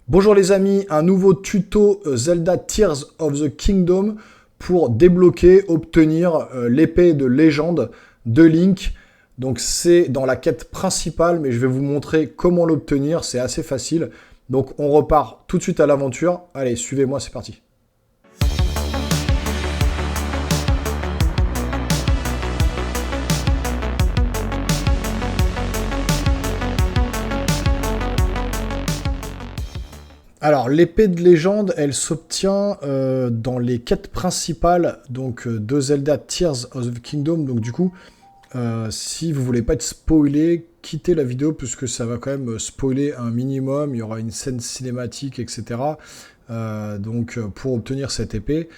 Bonjour les amis, un nouveau tuto Zelda Tears of the Kingdom pour débloquer, obtenir l'épée de légende de Link. Donc c'est dans la quête principale, mais je vais vous montrer comment l'obtenir, c'est assez facile. Donc on repart tout de suite à l'aventure. Allez, suivez-moi, c'est parti. Alors, l'épée de légende, elle s'obtient dans les quêtes principales de Zelda Tears of the Kingdom. Donc du coup, si vous voulez pas être spoilé, quittez la vidéo puisque ça va quand même spoiler un minimum. Il y aura une scène cinématique, etc. Pour obtenir cette épée,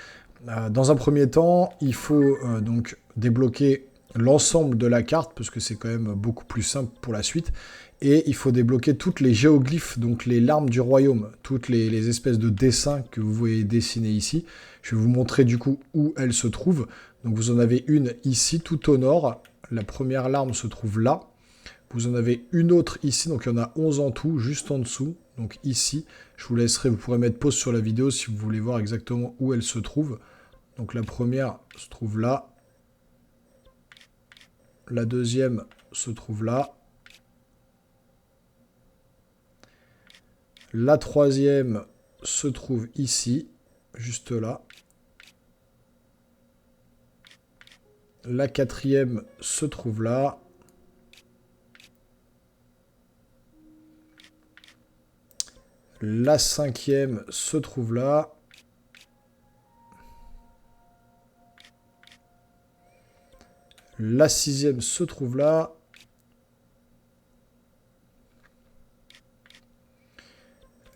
dans un premier temps, il faut donc débloquer l'ensemble de la carte parce que c'est quand même beaucoup plus simple pour la suite. Et il faut débloquer toutes les géoglyphes, donc les larmes du royaume, toutes les espèces de dessins que vous voyez dessinés ici. Je vais vous montrer du coup où elles se trouvent. Donc vous en avez une ici, tout au nord. La première larme se trouve là. Vous en avez une autre ici, donc il y en a 11 en tout, juste en dessous. Donc ici, je vous laisserai, vous pourrez mettre pause sur la vidéo si vous voulez voir exactement où elles se trouvent. Donc la première se trouve là. La deuxième se trouve là. La troisième se trouve ici, juste là. La quatrième se trouve là. La cinquième se trouve là. La sixième se trouve là.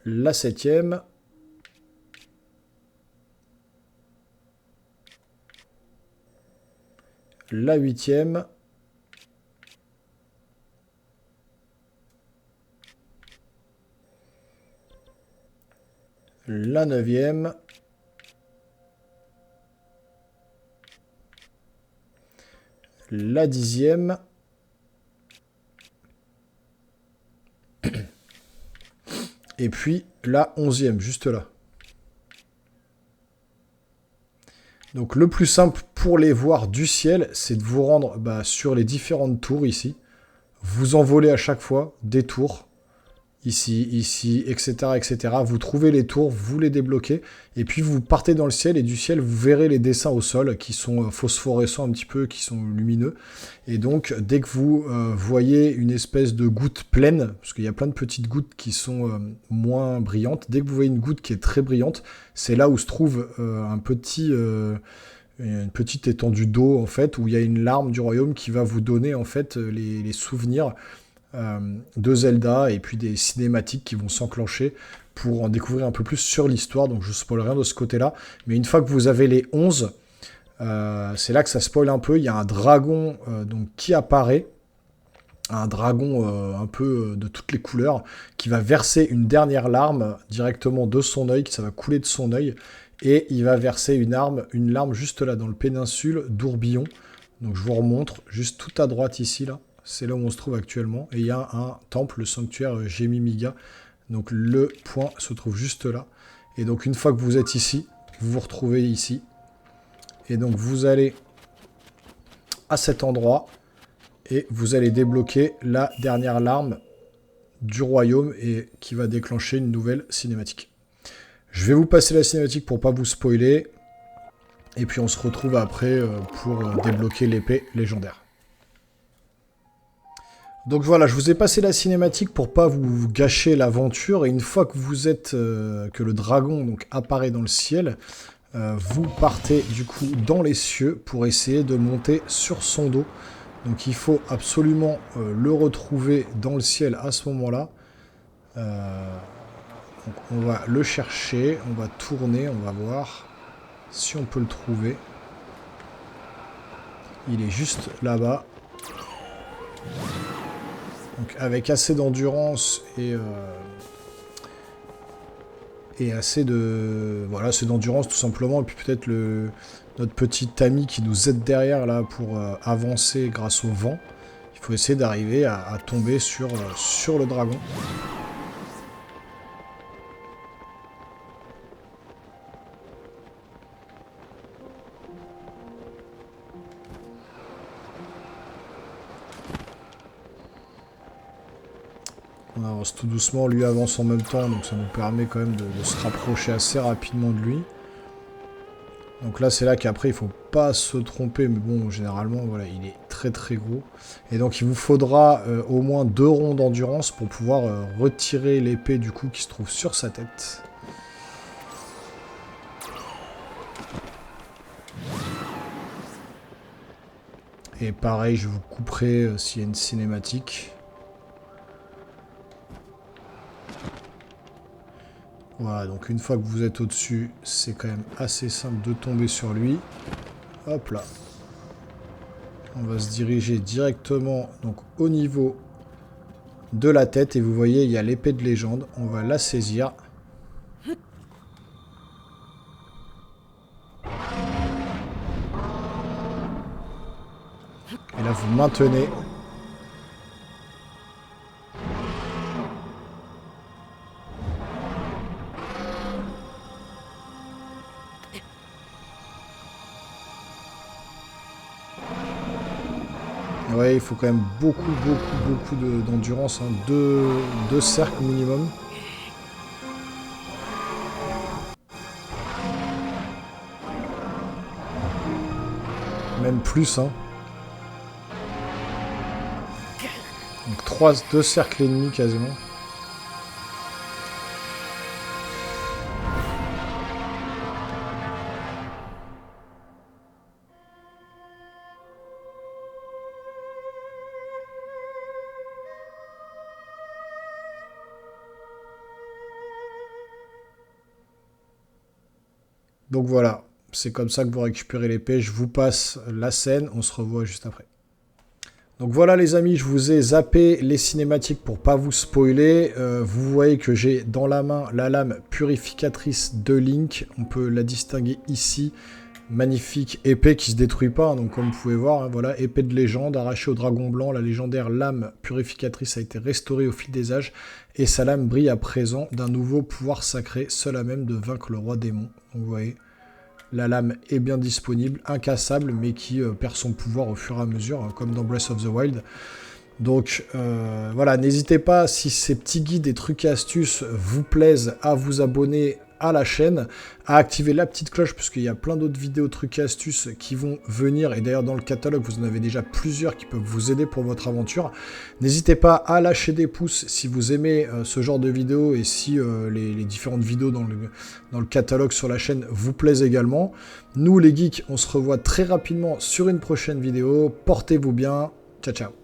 La septième. La huitième. La neuvième. La dixième. Et puis la onzième, juste là. Donc le plus simple pour les voir du ciel, c'est de vous rendre sur les différentes tours ici. Vous envolez à chaque fois des tours. Ici, ici, etc., etc. Vous trouvez les tours, vous les débloquez, et puis vous partez dans le ciel, et du ciel, vous verrez les dessins au sol, qui sont phosphorescents un petit peu, qui sont lumineux. Et donc, dès que vous voyez une espèce de goutte pleine, parce qu'il y a plein de petites gouttes qui sont moins brillantes, dès que vous voyez une goutte qui est très brillante, c'est là où se trouve une petite étendue d'eau, en fait, où il y a une larme du royaume qui va vous donner, en fait, les souvenirs de Zelda et puis des cinématiques qui vont s'enclencher pour en découvrir un peu plus sur l'histoire. Donc je ne spoil rien de ce côté-là. Mais une fois que vous avez les 11, c'est là que ça spoil un peu. Il y a un dragon qui apparaît. Un dragon un peu de toutes les couleurs qui va verser une dernière larme directement de son œil, qui ça va couler de son œil. Et il va verser une larme juste là dans le péninsule d'Ourbillon. Donc je vous remontre juste tout à droite ici là. C'est là où on se trouve actuellement. Et il y a un temple, le sanctuaire Gemimiga. Donc le point se trouve juste là. Et donc une fois que vous êtes ici, vous vous retrouvez ici. Et donc vous allez à cet endroit. Et vous allez débloquer la dernière larme du royaume et qui va déclencher une nouvelle cinématique. Je vais vous passer la cinématique pour pas vous spoiler. Et puis on se retrouve après pour débloquer l'épée légendaire. Donc voilà, je vous ai passé la cinématique pour pas vous gâcher l'aventure. Et une fois que vous êtes, que le dragon apparaît dans le ciel, vous partez du coup dans les cieux pour essayer de monter sur son dos. Donc il faut absolument le retrouver dans le ciel à ce moment-là. Donc on va le chercher, on va tourner, on va voir si on peut le trouver. Il est juste là-bas. Donc avec assez d'endurance et assez de... Voilà, assez d'endurance tout simplement. Et puis peut-être notre petit ami qui nous aide derrière là pour avancer grâce au vent. Il faut essayer d'arriver à tomber sur le dragon. On avance tout doucement, lui avance en même temps, donc ça nous permet quand même de se rapprocher assez rapidement de lui. Donc là, c'est là qu'après, il faut pas se tromper, mais bon, généralement, voilà, il est très très gros. Et donc, il vous faudra au moins 2 ronds d'endurance pour pouvoir retirer l'épée du coup qui se trouve sur sa tête. Et pareil, je vous couperai s'il y a une cinématique. Voilà, donc une fois que vous êtes au-dessus, c'est quand même assez simple de tomber sur lui. Hop là. On va se diriger directement donc, au niveau de la tête. Et vous voyez, il y a l'épée de légende. On va la saisir. Et là, vous maintenez. Ouais, il faut quand même beaucoup d'endurance, hein. Deux cercles minimum. Même plus, hein. Donc 2 cercles et demi quasiment. Donc voilà, c'est comme ça que vous récupérez l'épée. Je vous passe la scène, on se revoit juste après. Donc voilà les amis, je vous ai zappé les cinématiques pour pas vous spoiler. Vous voyez que j'ai dans la main la lame purificatrice de Link. On peut la distinguer ici. Magnifique épée qui se détruit pas, hein, donc comme vous pouvez voir, hein, voilà, épée de légende, arrachée au dragon blanc, la légendaire lame purificatrice a été restaurée au fil des âges, et sa lame brille à présent d'un nouveau pouvoir sacré, seul à même de vaincre le roi démon. Donc vous voyez, la lame est bien disponible, incassable, mais qui perd son pouvoir au fur et à mesure, hein, comme dans Breath of the Wild. Donc voilà, n'hésitez pas, si ces petits guides et trucs et astuces vous plaisent, à vous abonner à la chaîne, à activer la petite cloche, puisqu'il y a plein d'autres vidéos, trucs et astuces qui vont venir, et d'ailleurs dans le catalogue, vous en avez déjà plusieurs qui peuvent vous aider pour votre aventure. N'hésitez pas à lâcher des pouces si vous aimez ce genre de vidéos, et si les différentes vidéos dans le catalogue sur la chaîne vous plaisent également. Nous les geeks, on se revoit très rapidement sur une prochaine vidéo, portez-vous bien, ciao ciao.